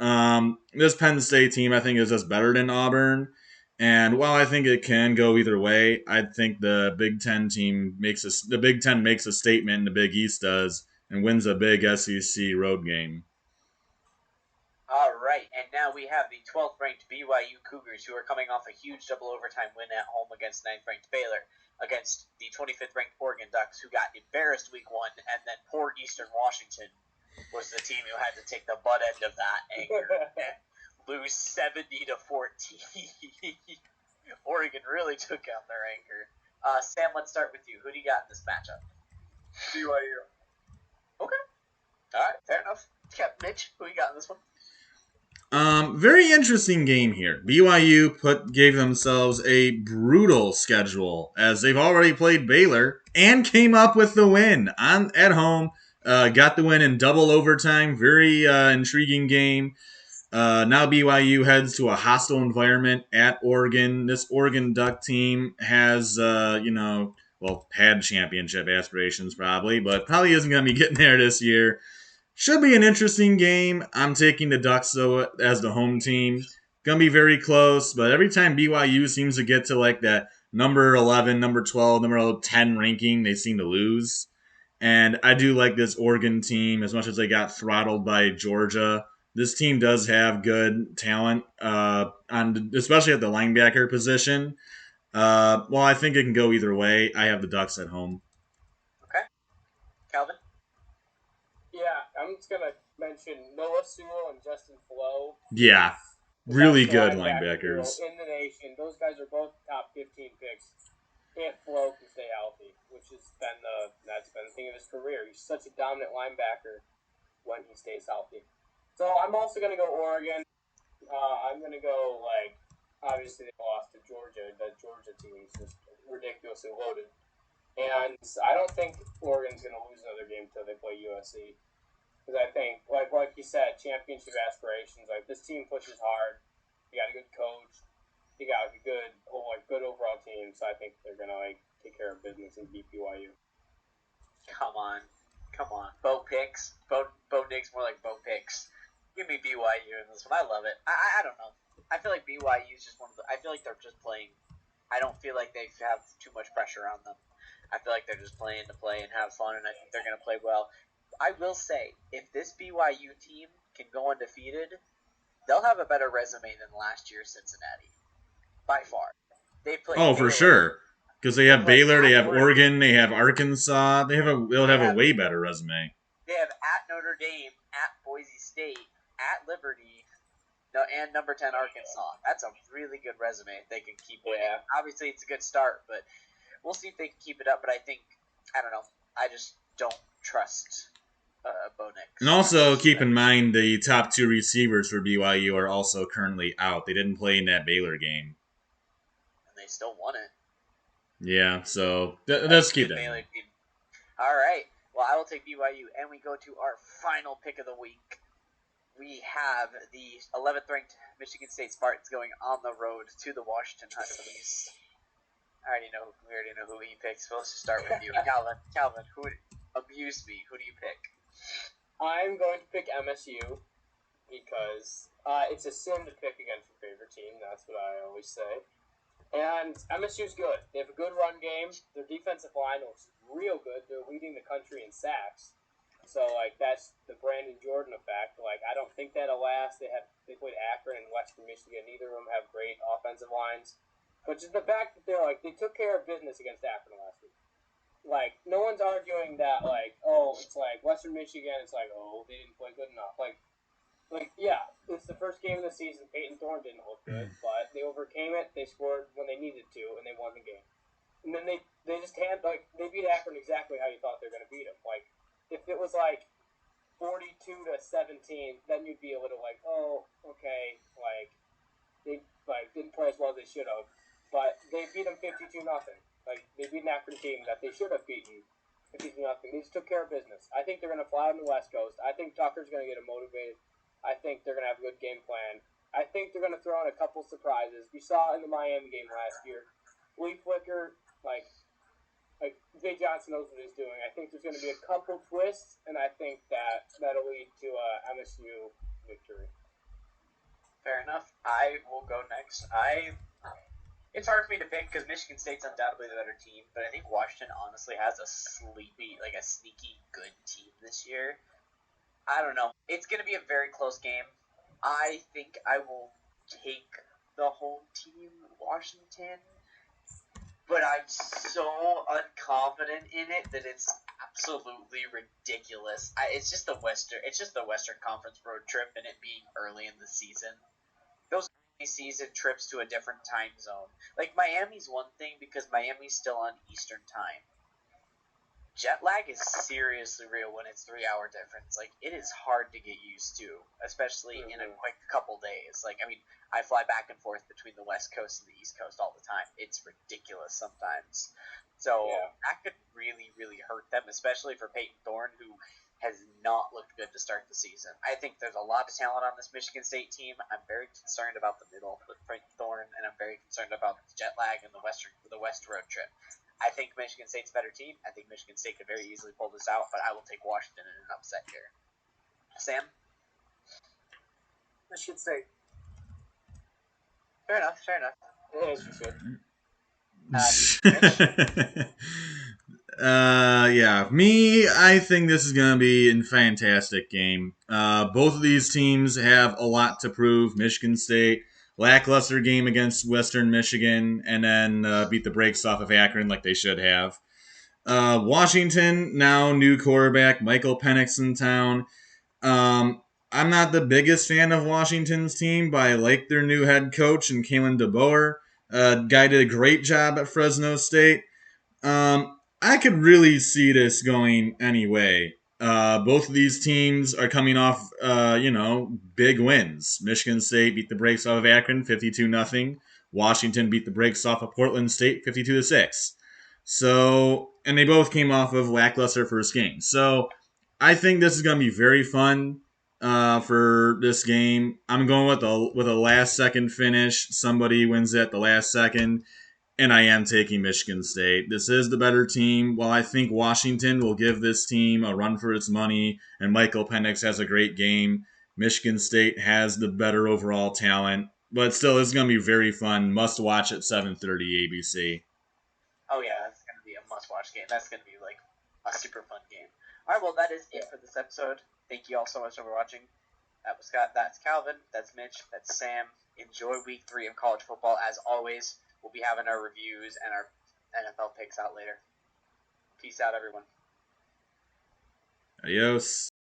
this Penn State team, I think, is just better than Auburn. And while I think it can go either way, I think the Big Ten makes a statement, and the Big East does, and wins a big SEC road game. All right, and now we have the 12th ranked BYU Cougars, who are coming off a huge double overtime win at home against 9th ranked Baylor, against the 25th ranked Oregon Ducks, who got embarrassed week 1, and then poor Eastern Washington was the team who had to take the butt end of that anger and lose 70-14. Oregon really took out their anger. Sam, let's start with you. Who do you got in this matchup? BYU. Okay. All right, fair enough. Mitch, who you got in this one? Very interesting game here. BYU gave themselves a brutal schedule, as they've already played Baylor and came up with the win at home. Got the win in double overtime. Very intriguing game. Now BYU heads to a hostile environment at Oregon. This Oregon Duck team has, had championship aspirations probably, but probably isn't going to be getting there this year. Should be an interesting game. I'm taking the Ducks, though, as the home team. Going to be very close, but every time BYU seems to get to like that number 11, number 12, number 10 ranking, they seem to lose. And I do like this Oregon team as much as they got throttled by Georgia. This team does have good talent, especially at the linebacker position. Well, I think it can go either way. I have the Ducks at home. Okay. Calvin? Yeah, I'm just gonna mention Noah Sewell and Justin Flo. Yeah, The really best good linebacker duo linebackers. in the nation. Those guys are both top 15 picks if Flo can stay healthy, which has been that's been the thing of his career. He's such a dominant linebacker when he stays healthy. So I'm also gonna go Oregon. I'm gonna go obviously they lost to Georgia. The Georgia team is just ridiculously loaded, and I don't think Oregon's gonna lose another game until they play USC. Because I think, like you said, championship aspirations. Like this team pushes hard. You got a good coach. You got a good overall team. So I think they're gonna take care of business and beat BYU. Come on. Bo picks. Bo Nick's more like Bo picks. Give me BYU in this one. I love it. I don't know. I feel like BYU is just one of the. I feel like they're just playing. I don't feel like they have too much pressure on them. I feel like they're just playing to play and have fun, and I think they're going to play well. I will say, if this BYU team can go undefeated, they'll have a better resume than last year's Cincinnati. By far. They played Oh, for Baylor. sure. Because they They have play Baylor, they at have Oregon. Oregon, they have Arkansas. They'll have a way better resume. They have at Notre Dame, at Boise State, at Liberty, and number 10 Arkansas. That's a really good resume if they can keep winning. Yeah. Obviously, it's a good start, but we'll see if they can keep it up. But I don't know. I just don't trust Bo Nix. And also keep in mind the top two receivers for BYU are also currently out. They didn't play in that Baylor game. And they still won it. Yeah, so let's keep that. Baylor team. All right. Well, I will take BYU, and we go to our final pick of the week. We have the 11th ranked Michigan State Spartans going on the road to the Washington Huskies. We already know who he picks. So let's just start with you, Calvin, who abused me? Who do you pick? I'm going to pick MSU because it's a sin to pick against your favorite team. That's what I always say. And MSU's good. They have a good run game. Their defensive line looks real good. They're leading the country in sacks. So that's the Brandon Jordan effect. I don't think that'll last. They played Akron and Western Michigan. Neither of them have great offensive lines. But just the fact that they took care of business against Akron last week. No one's arguing that it's Western Michigan. It's they didn't play good enough. Yeah, it's the first game of the season. Peyton Thorne didn't look good, but they overcame it. They scored when they needed to, and they won the game. And then they just they beat Akron exactly how you thought they were going to beat them. If it was 42-17, then you'd be a little okay, they didn't play as well as they should have. But they beat them 52-0. They beat an Akron team that they should have beaten 52-0. They just took care of business. I think they're going to fly on the West Coast. I think Tucker's going to get them motivated. I think they're going to have a good game plan. I think they're going to throw in a couple surprises. You saw in the Miami game last year, Lee Flicker, Jay Johnson knows what he's doing. I think there's going to be a couple twists, and I think that'll lead to a MSU victory. Fair enough. I will go next. It's hard for me to pick because Michigan State's undoubtedly the better team, but I think Washington honestly has a sneaky good team this year. I don't know. It's going to be a very close game. I think I will take the home team, Washington, but I'm so unconfident in it that it's absolutely ridiculous. It's just the Western Conference road trip and it being early in the season. Those season trips to a different time zone. Miami's one thing because Miami's still on Eastern time. Jet lag is seriously real when it's 3-hour difference. It is hard to get used to, especially in a quick couple days. I fly back and forth between the West Coast and the East Coast all the time. It's ridiculous sometimes. So that could really, really hurt them, especially for Peyton Thorne, who has not looked good to start the season. I think there's a lot of talent on this Michigan State team. I'm very concerned about the middle with Peyton Thorne, and I'm very concerned about the jet lag and the West road trip. I think Michigan State's a better team. I think Michigan State could very easily pull this out, but I will take Washington in an upset here. Sam? Michigan State. Fair enough. Yeah, me, I think this is going to be a fantastic game. Both of these teams have a lot to prove. Michigan State Lackluster game against Western Michigan, and then beat the brakes off of Akron like they should have. Washington, now new quarterback, Michael Penix in town. I'm not the biggest fan of Washington's team, but I like their new head coach and Kalen DeBoer. Guy did a great job at Fresno State. I could really see this going any way. Both of these teams are coming off, big wins. Michigan State beat the brakes off of Akron, 52-0. Washington beat the brakes off of Portland State, 52-6. So, and they both came off of lackluster first games. So, I think this is going to be very fun for this game. I'm going with a last second finish. Somebody wins it at the last second, and I am taking Michigan State. This is the better team. While I think Washington will give this team a run for its money, and Michael Penix has a great game, Michigan State has the better overall talent. But still, it's going to be very fun. Must watch at 7:30 ABC. Oh yeah, that's gonna be a must-watch game. That's gonna be like a super fun game. All right, well that is it for this episode. Thank you all so much for watching. That was Scott. That's Calvin. That's Mitch. That's Sam. Enjoy week 3 of college football as always. We'll be having our reviews and our NFL picks out later. Peace out, everyone. Adios.